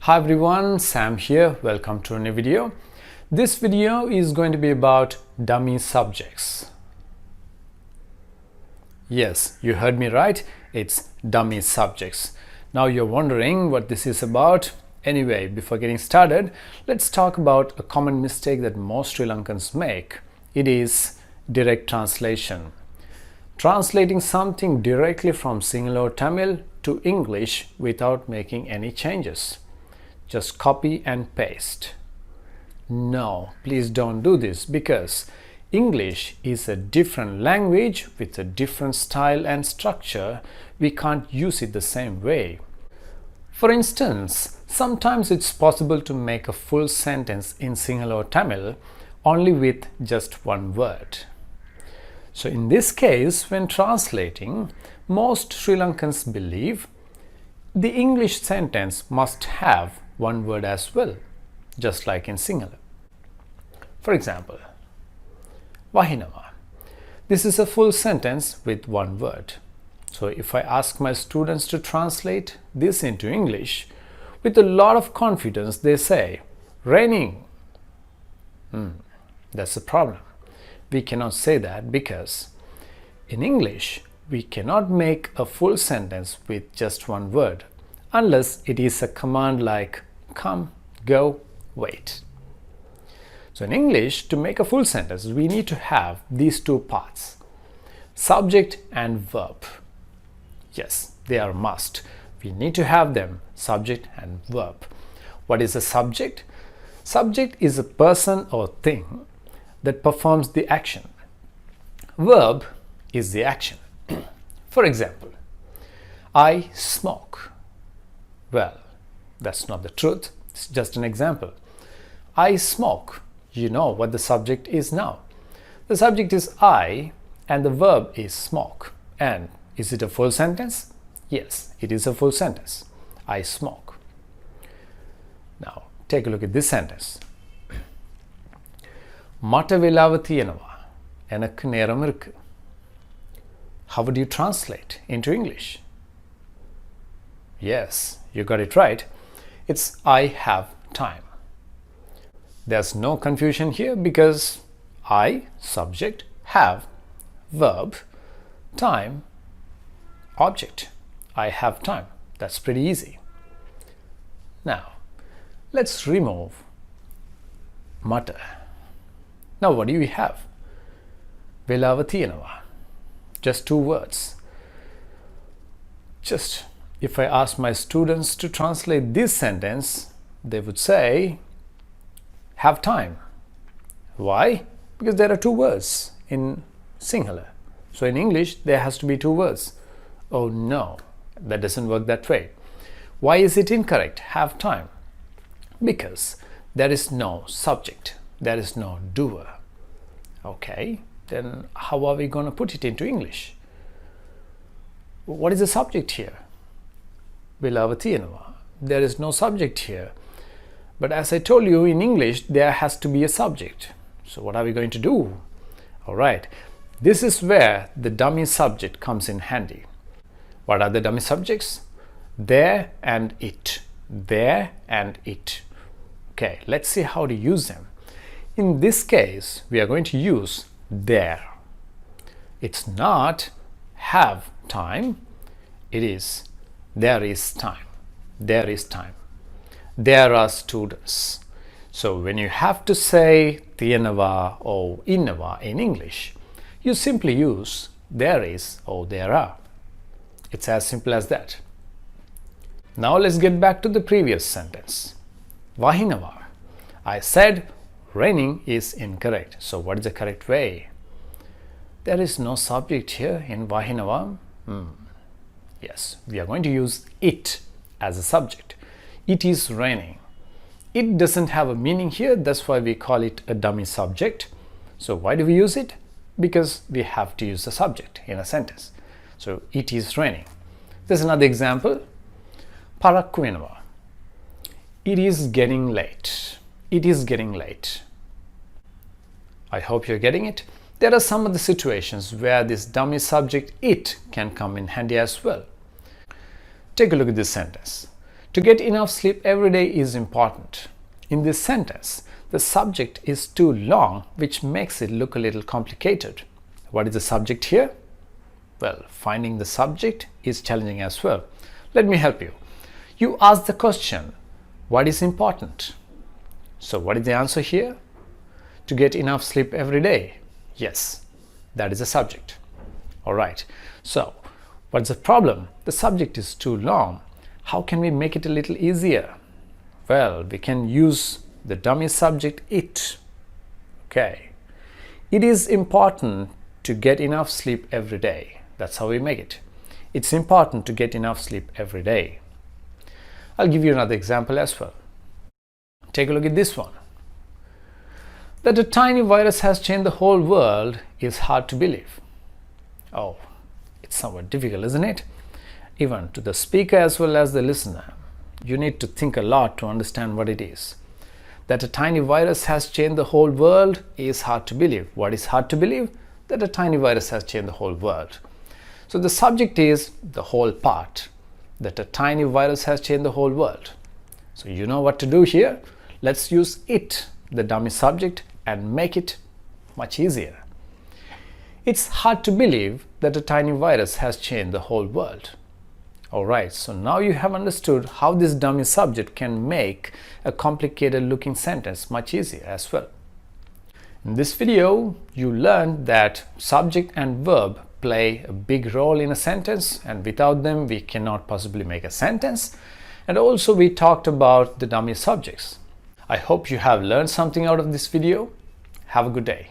Hi everyone, Sam here. Welcome to a new video. This video is going to be about dummy subjects. Yes, you heard me right. It's dummy subjects. Now you're wondering what this is about. Anyway, before getting started, let's talk about a common mistake that most Sri Lankans make. It is direct translation. Translating something directly from Sinhala or Tamil to English without making any changes. Just copy and paste. No, please don't do this because English is a different language with a different style and structure. We can't use it the same way. For instance, sometimes it's possible to make a full sentence in Sinhala or Tamil only with just one word. So in this case, when translating, most Sri Lankans believe the English sentence must have one word as well, just like in Sinhala. For example, Wahinawa. This is a full sentence with one word. So if I ask my students to translate this into English, with a lot of confidence they say, raining. That's a problem. We cannot say that because in English, we cannot make a full sentence with just one word unless it is a command like come, go, wait. So in English, to make a full sentence, we need to have these two parts, subject and verb. Yes, they are must. We need to have them, subject and verb. What is a subject? Subject is a person or thing that performs the action. Verb is the action. For example, I smoke. Well, that's not the truth. It's just an example. I smoke. You know what the subject is now. The subject is I and the verb is smoke. And is it a full sentence? Yes, it is a full sentence. I smoke. Now, take a look at this sentence. Mata velawa tiyenawa. Enakku neram irukku. How would you translate into English? Yes, you got it right. It's I have time. There's no confusion here because I, subject, have, verb, time, object. I have time. That's pretty easy. Now, let's remove mata. Now, what do we have? Velawa tiyenawa. Just two words. If I ask my students to translate this sentence, they would say, have time. Why? Because there are two words in Sinhala. So in English, there has to be two words. Oh no, that doesn't work that way. Why is it incorrect? Have time. Because there is no subject. There is no doer. Okay, then how are we going to put it into English? What is the subject here? Velawa tiyenawa. There is no subject here. But as I told you, in English, there has to be a subject. So what are we going to do? All right, this is where the dummy subject comes in handy. What are the dummy subjects? There and it. There and it. Okay, let's see how to use them. In this case, we are going to use there. It's not have time. It is there is time. There is time. There are students. So when you have to say tiyenawa or innawa in English, you simply use there is or there are. It's as simple as that. Now let's get back to the previous sentence. Wahinawa. I said raining is incorrect. So what is the correct way? There is no subject here in Wahinawa. Yes, we are going to use it as a subject. It is raining. It doesn't have a meaning here. That's why we call it a dummy subject. So why do we use it? Because we have to use the subject in a sentence. So it is raining. There's another example. Parakku venawa. It is getting late. It is getting late. I hope you're getting it. There are some other situations where this dummy subject it can come in handy as well. Take a look at this sentence. To get enough sleep every day is important. In this sentence, the subject is too long, which makes it look a little complicated. What is the subject here? Well, finding the subject is challenging as well. Let me help you. You ask the question, what is important? So what is the answer here? To get enough sleep every day. Yes, that is the subject. All right. So what's the problem? The subject is too long. How can we make it a little easier? Well, we can use the dummy subject it. Okay. It is important to get enough sleep every day. That's how we make it. It's important to get enough sleep every day. I'll give you another example as well. Take a look at this one. That a tiny virus has changed the whole world is hard to believe. Oh, it's somewhat difficult, isn't it? Even to the speaker as well as the listener. You need to think a lot to understand what it is. That a tiny virus has changed the whole world is hard to believe. What is hard to believe? That a tiny virus has changed the whole world. So the subject is the whole part. That a tiny virus has changed the whole world. So you know what to do here. Let's use it, the dummy subject, and make it much easier. It's hard to believe that a tiny virus has changed the whole world. Alright, so now you have understood how this dummy subject can make a complicated looking sentence much easier as well. In this video, you learned that subject and verb play a big role in a sentence, and without them we cannot possibly make a sentence. And also we talked about the dummy subjects. I hope you have learned something out of this video. Have a good day.